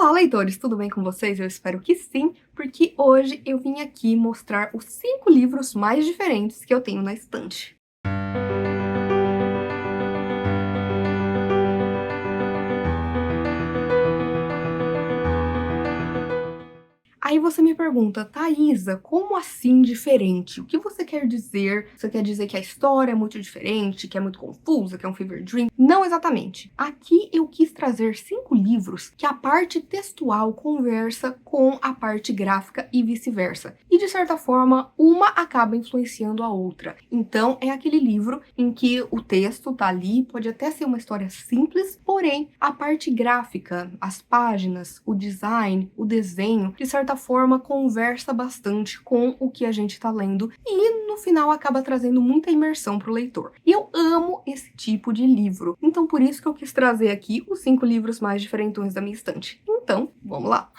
Olá, leitores! Tudo bem com vocês? Eu espero que sim, porque hoje eu vim aqui mostrar os 5 livros mais diferentes que eu tenho na estante. Aí você me pergunta, Thaisa, como assim diferente? O que você quer dizer? Você quer dizer que a história é muito diferente, que é muito confusa, que é um fever dream? Não exatamente. Aqui eu quis trazer 5 livros que a parte textual conversa com a parte gráfica e vice-versa. E de certa forma, uma acaba influenciando a outra. Então é aquele livro em que o texto tá ali, pode até ser uma história simples, porém a parte gráfica, as páginas, o design, o desenho, de certa forma conversa bastante com o que a gente tá lendo e no final acaba trazendo muita imersão pro leitor. E eu amo esse tipo de livro, então por isso que eu quis trazer aqui os 5 livros mais diferentões da minha estante. Então, vamos lá!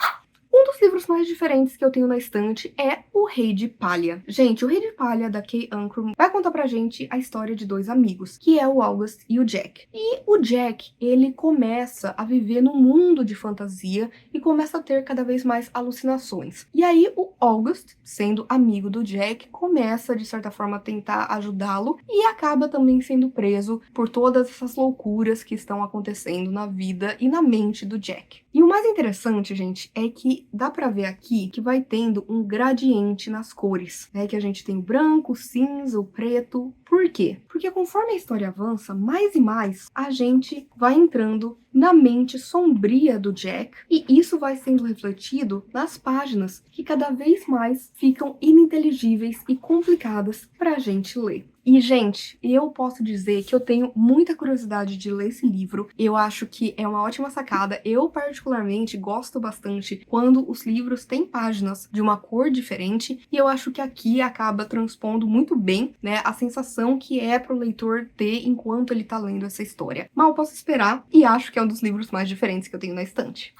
Um dos livros mais diferentes que eu tenho na estante é O Rei de Palha. Gente, O Rei de Palha, da Kay Ancrum, vai contar pra gente a história de 2 amigos, que é o August e o Jack. E o Jack, ele começa a viver num mundo de fantasia e começa a ter cada vez mais alucinações. E aí o August, sendo amigo do Jack, começa, de certa forma, a tentar ajudá-lo e acaba também sendo preso por todas essas loucuras que estão acontecendo na vida e na mente do Jack. E o mais interessante, gente, é que dá pra ver aqui que vai tendo um gradiente nas cores, né? Que a gente tem o branco, o cinza, o preto. Por quê? Porque conforme a história avança, mais e mais a gente vai entrando na mente sombria do Jack e isso vai sendo refletido nas páginas que cada vez mais ficam ininteligíveis e complicadas pra gente ler. E, gente, eu posso dizer que eu tenho muita curiosidade de ler esse livro. Eu acho que é uma ótima sacada. Eu, particularmente, gosto bastante quando os livros têm páginas de uma cor diferente. E eu acho que aqui acaba transpondo muito bem, né, a sensação que é pro leitor ter enquanto ele tá lendo essa história. Mal posso esperar e acho que é um dos livros mais diferentes que eu tenho na estante.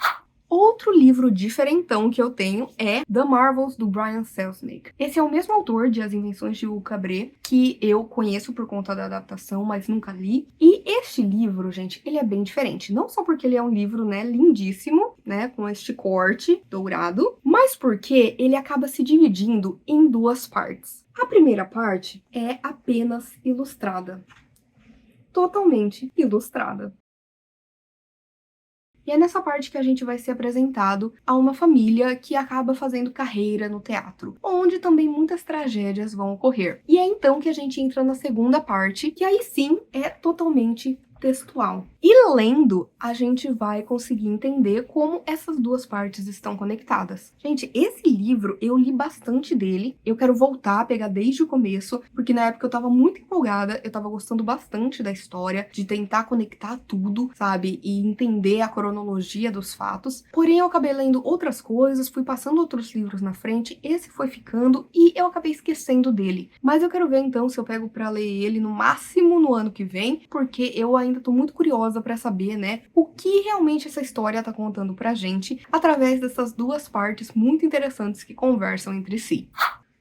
Outro livro diferentão que eu tenho é The Marvels, do Brian Selznick. Esse é o mesmo autor de As Invenções de Hugo Cabret, que eu conheço por conta da adaptação, mas nunca li. E este livro, gente, ele é bem diferente. Não só porque ele é um livro, né, lindíssimo, né, com este corte dourado, mas porque ele acaba se dividindo em 2 partes. A primeira parte é apenas ilustrada. Totalmente ilustrada. E é nessa parte que a gente vai ser apresentado a uma família que acaba fazendo carreira no teatro, onde também muitas tragédias vão ocorrer. E é então que a gente entra na segunda parte, que aí sim é totalmente textual. E lendo, a gente vai conseguir entender como essas 2 partes estão conectadas. Gente, esse livro, eu li bastante dele. Eu quero voltar a pegar desde o começo, porque na época eu tava muito empolgada, eu tava gostando bastante da história, de tentar conectar tudo, sabe? E entender a cronologia dos fatos. Porém, eu acabei lendo outras coisas, fui passando outros livros na frente, esse foi ficando e eu acabei esquecendo dele. Mas eu quero ver então se eu pego pra ler ele no máximo no ano que vem, porque eu ainda tô muito curiosa pra saber, né, o que realmente essa história tá contando pra gente através dessas 2 partes muito interessantes que conversam entre si.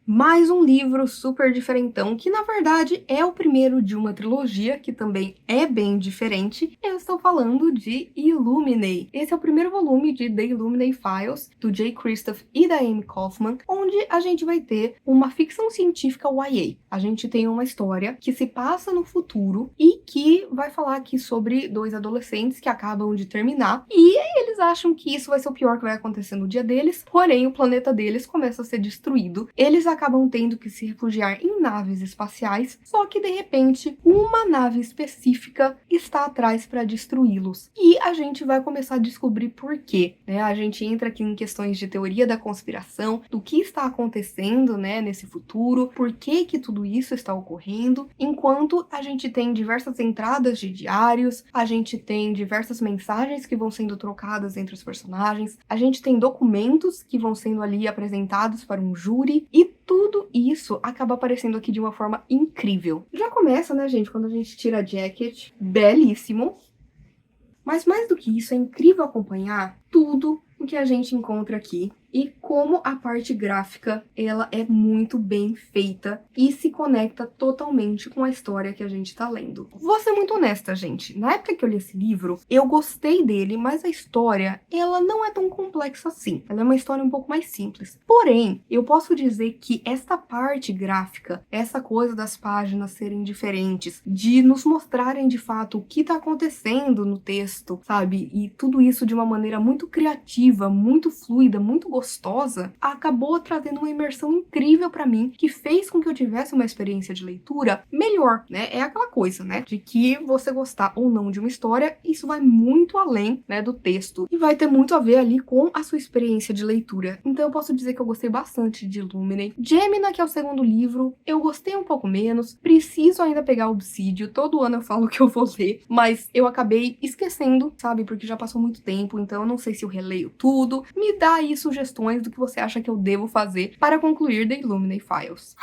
Mais um livro super diferentão, que na verdade é o primeiro de uma trilogia, que também é bem diferente. Eu estou falando de Illuminae. Esse é o primeiro volume de The Illuminae Files, do Jay Kristoff e da Amy Kaufman, onde a gente vai ter uma ficção científica YA. A gente tem uma história que se passa no futuro e que vai falar aqui sobre 2 adolescentes que acabam de terminar e eles acham que isso vai ser o pior que vai acontecer no dia deles, porém o planeta deles começa a ser destruído. Eles acabam tendo que se refugiar em naves espaciais, só que de repente uma nave específica está atrás para destruí-los. E a gente vai começar a descobrir por quê, né? A gente entra aqui em questões de teoria da conspiração, do que está acontecendo, né, nesse futuro, por que que tudo isso está ocorrendo, enquanto a gente tem diversas entradas de diários, a gente tem diversas mensagens que vão sendo trocadas entre os personagens, a gente tem documentos que vão sendo ali apresentados para um júri e tudo isso acaba aparecendo aqui de uma forma incrível. Já começa, né, gente, quando a gente tira a jacket, belíssimo. Mas mais do que isso, é incrível acompanhar tudo o que a gente encontra aqui e como a parte gráfica, ela é muito bem feita e se conecta totalmente com a história que a gente tá lendo. Vou ser muito honesta, gente. Na época que eu li esse livro, eu gostei dele, mas a história, ela não é tão complexa assim. Ela é uma história um pouco mais simples. Porém, eu posso dizer que essa parte gráfica, essa coisa das páginas serem diferentes, de nos mostrarem de fato o que tá acontecendo no texto, sabe? E tudo isso de uma maneira muito criativa, muito fluida, muito gostosa, acabou trazendo uma imersão incrível pra mim, que fez com que eu tivesse uma experiência de leitura melhor, né? É aquela coisa, né? De que você gostar ou não de uma história, isso vai muito além, né, do texto e vai ter muito a ver ali com a sua experiência de leitura. Então eu posso dizer que eu gostei bastante de Illuminae. Gemina, que é o segundo livro, eu gostei um pouco menos. Preciso ainda pegar Obsidio. Todo ano eu falo que eu vou ler, mas eu acabei esquecendo, sabe? Porque já passou muito tempo, então eu não sei se eu releio tudo. Me dá aí sugestões do que você acha que eu devo fazer para concluir The Illuminae Files.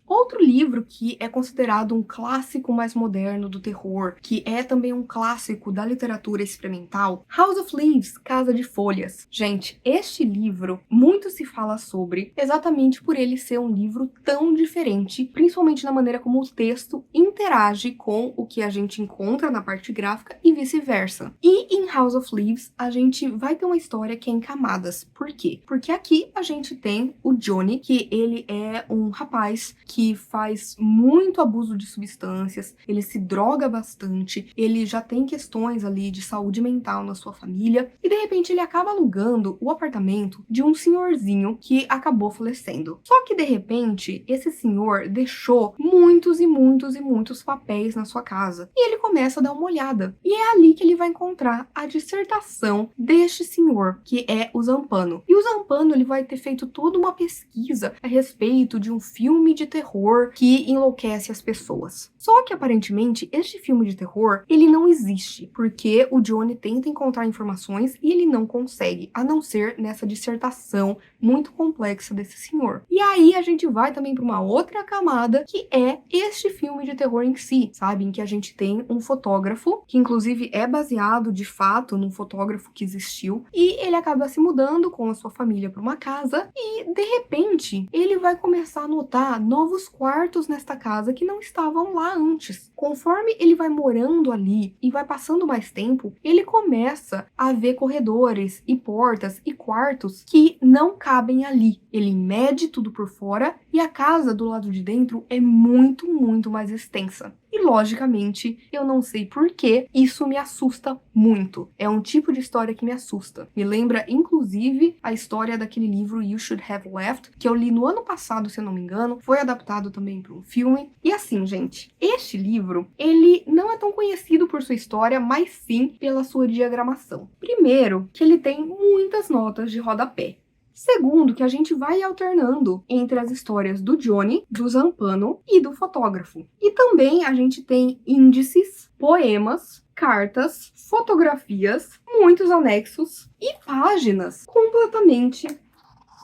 Outro livro que é considerado um clássico mais moderno do terror, que é também um clássico da literatura experimental, House of Leaves, Casa de Folhas. Gente, este livro muito se fala sobre, exatamente por ele ser um livro tão diferente, principalmente na maneira como o texto interage com o que a gente encontra na parte gráfica e vice-versa. E em House of Leaves, a gente vai ter uma história que é em camadas. Por quê? Porque aqui a gente tem o Johnny, que ele é um rapaz que faz muito abuso de substâncias, ele se droga bastante, ele já tem questões ali de saúde mental na sua família, e de repente ele acaba alugando o apartamento de um senhorzinho que acabou falecendo. Só que de repente, esse senhor deixou muitos e muitos e muitos papéis na sua casa, e ele começa a dar uma olhada. E é ali que ele vai encontrar a dissertação deste senhor, que é o Zampano. E o Zampano, ele vai ter feito toda uma pesquisa a respeito de um filme de terror que enlouquece as pessoas. Só que aparentemente este filme de terror, ele não existe, porque o Johnny tenta encontrar informações e ele não consegue, a não ser nessa dissertação muito complexa desse senhor. E aí a gente vai também para uma outra camada, que é este filme de terror em si, sabe? Em que a gente tem um fotógrafo, que inclusive é baseado de fato num fotógrafo que existiu, e ele acaba se mudando com a sua família para uma casa e de repente ele vai começar a notar novos quartos nesta casa que não estavam lá antes. Conforme ele vai morando ali e vai passando mais tempo, ele começa a ver corredores e portas e quartos que não cabem ali. Ele mede tudo por fora e a casa do lado de dentro é muito, muito mais extensa. E logicamente, eu não sei por que isso me assusta muito. É um tipo de história que me assusta. Me lembra, inclusive, a história daquele livro You Should Have Left, que eu li no ano passado, se eu não me engano. Foi adaptado também para um filme. E assim, gente, este livro, ele não é tão conhecido por sua história, mas sim pela sua diagramação. Primeiro, que ele tem muitas notas de rodapé. Segundo, que a gente vai alternando entre as histórias do Johnny, do Zampano e do fotógrafo. E também a gente tem índices, poemas, cartas, fotografias, muitos anexos e páginas completamente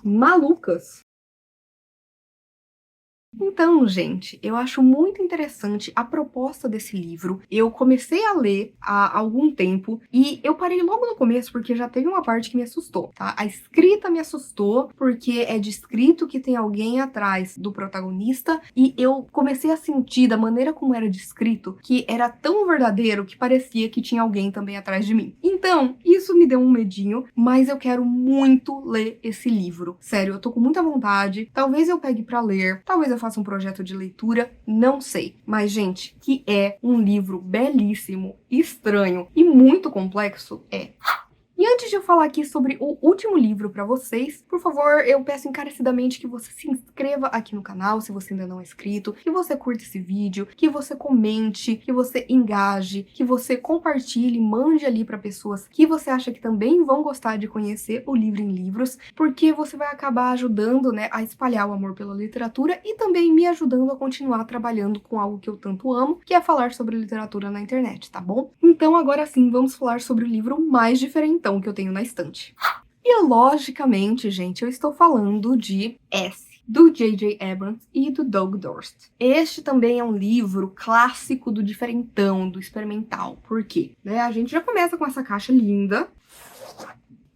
malucas. Então, gente, eu acho muito interessante a proposta desse livro. Eu comecei a ler há algum tempo e eu parei logo no começo porque já teve uma parte que me assustou, tá? A escrita me assustou porque é descrito que tem alguém atrás do protagonista e eu comecei a sentir da maneira como era descrito que era tão verdadeiro que parecia que tinha alguém também atrás de mim. Então, isso me deu um medinho, mas eu quero muito ler esse livro. Sério, eu tô com muita vontade. Talvez eu pegue pra ler, talvez eu faça um projeto de leitura, não sei. Mas, gente, que é um livro belíssimo, estranho e muito complexo, é. E antes de eu falar aqui sobre o último livro para vocês, por favor, eu peço encarecidamente que você se inscreva aqui no canal, se você ainda não é inscrito, que você curta esse vídeo, que você comente, que você engaje, que você compartilhe, mande ali para pessoas que você acha que também vão gostar de conhecer o Livro em Livros, porque você vai acabar ajudando, né, a espalhar o amor pela literatura e também me ajudando a continuar trabalhando com algo que eu tanto amo, que é falar sobre literatura na internet, tá bom? Então agora sim, vamos falar sobre o livro mais diferentão que eu tenho na estante. E logicamente, gente, eu estou falando de S, do J.J. Abrams e do Doug Dorst. Este também é um livro clássico do diferentão, do experimental. Por quê? A gente já começa com essa caixa linda.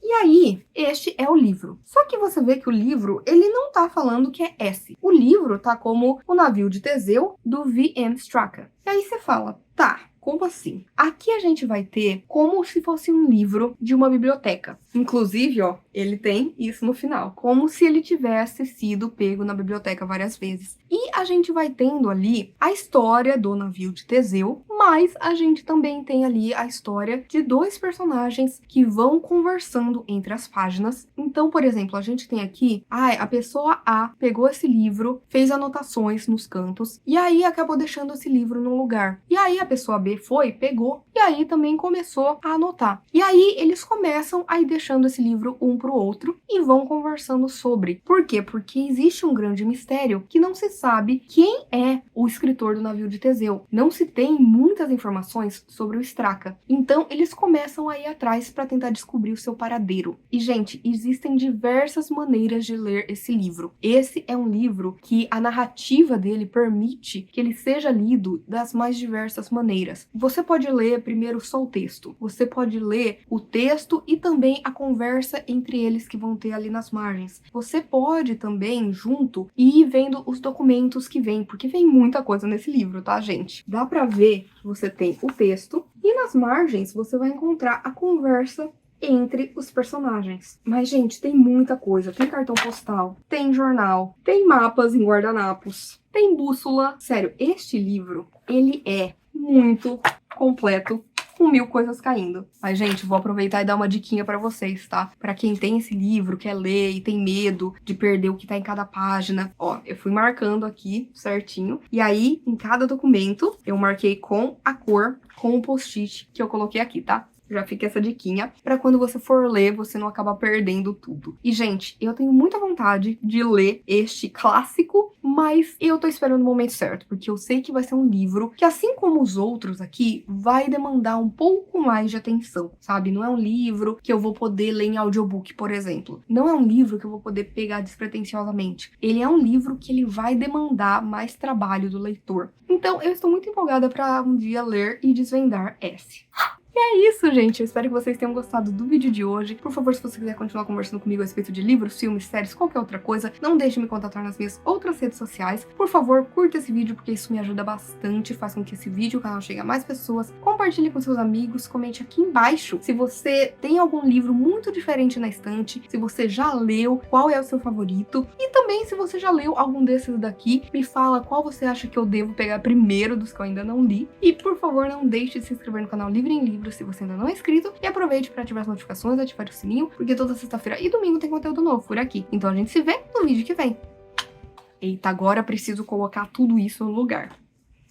E aí, E este é o livro. Só que você vê que o livro, ele não tá falando que é S. O livro tá como O Navio de Teseu, do V.M. Straka. E aí você fala, tá, como assim? Aqui a gente vai ter como se fosse um livro de uma biblioteca. Inclusive, ó, ele tem isso no final, como se ele tivesse sido pego na biblioteca várias vezes. E a gente vai tendo ali a história do navio de Teseu, mas a gente também tem ali a história de dois personagens que vão conversando entre as páginas. Então, por exemplo, a gente tem aqui, a pessoa A pegou esse livro, fez anotações nos cantos, e aí acabou deixando esse livro no lugar. E aí a pessoa B foi, pegou, e aí também começou a anotar. E aí eles começam a ir deixando esse livro um pro outro e vão conversando sobre. Por quê? Porque existe um grande mistério que não se sabe quem é o escritor do navio de Teseu. Não se tem muitas informações sobre o Straka. Então eles começam a ir atrás para tentar descobrir o seu paradeiro. E, gente, existem diversas maneiras de ler esse livro. Esse é um livro que a narrativa dele permite que ele seja lido das mais diversas maneiras. Você pode ler primeiro só o texto. Você pode ler o texto e também a conversa entre eles que vão ter ali nas margens. Você pode também, junto, ir vendo os documentos que vem, porque vem muita coisa nesse livro, tá, gente? Dá pra ver que você tem o texto e nas margens você vai encontrar a conversa entre os personagens. Mas, gente, tem muita coisa. Tem cartão postal, tem jornal, tem mapas em guardanapos, tem bússola. Sério, este livro, ele é muito completo, com 1000 coisas caindo. Mas, gente, vou aproveitar e dar uma diquinha pra vocês, tá? Pra quem tem esse livro, quer ler e tem medo de perder o que tá em cada página. Ó, eu fui marcando aqui certinho. E aí, em cada documento, eu marquei com a cor, com o post-it que eu coloquei aqui, tá? Já fica essa diquinha pra quando você for ler, você não acabar perdendo tudo. E, gente, eu tenho muita vontade de ler este clássico, mas eu tô esperando o momento certo, porque eu sei que vai ser um livro que, assim como os outros aqui, vai demandar um pouco mais de atenção, sabe? Não é um livro que eu vou poder ler em audiobook, por exemplo. Não é um livro que eu vou poder pegar despretensiosamente. Ele é um livro que ele vai demandar mais trabalho do leitor. Então, eu estou muito empolgada pra um dia ler e desvendar S. E é isso, gente. Eu espero que vocês tenham gostado do vídeo de hoje. Por favor, se você quiser continuar conversando comigo a respeito de livros, filmes, séries, qualquer outra coisa, não deixe de me contatar nas minhas outras redes sociais. Por favor, curta esse vídeo, porque isso me ajuda bastante, faz com que esse vídeo, o canal chegue a mais pessoas. Compartilhe com seus amigos, comente aqui embaixo se você tem algum livro muito diferente na estante, se você já leu, qual é o seu favorito. E também, se você já leu algum desses daqui, me fala qual você acha que eu devo pegar primeiro dos que eu ainda não li. E, por favor, não deixe de se inscrever no canal Livre em Livro se você ainda não é inscrito, e aproveite para ativar as notificações, ativar o sininho, porque toda sexta-feira e domingo tem conteúdo novo por aqui. Então a gente se vê no vídeo que vem. Eita, agora preciso colocar tudo isso no lugar.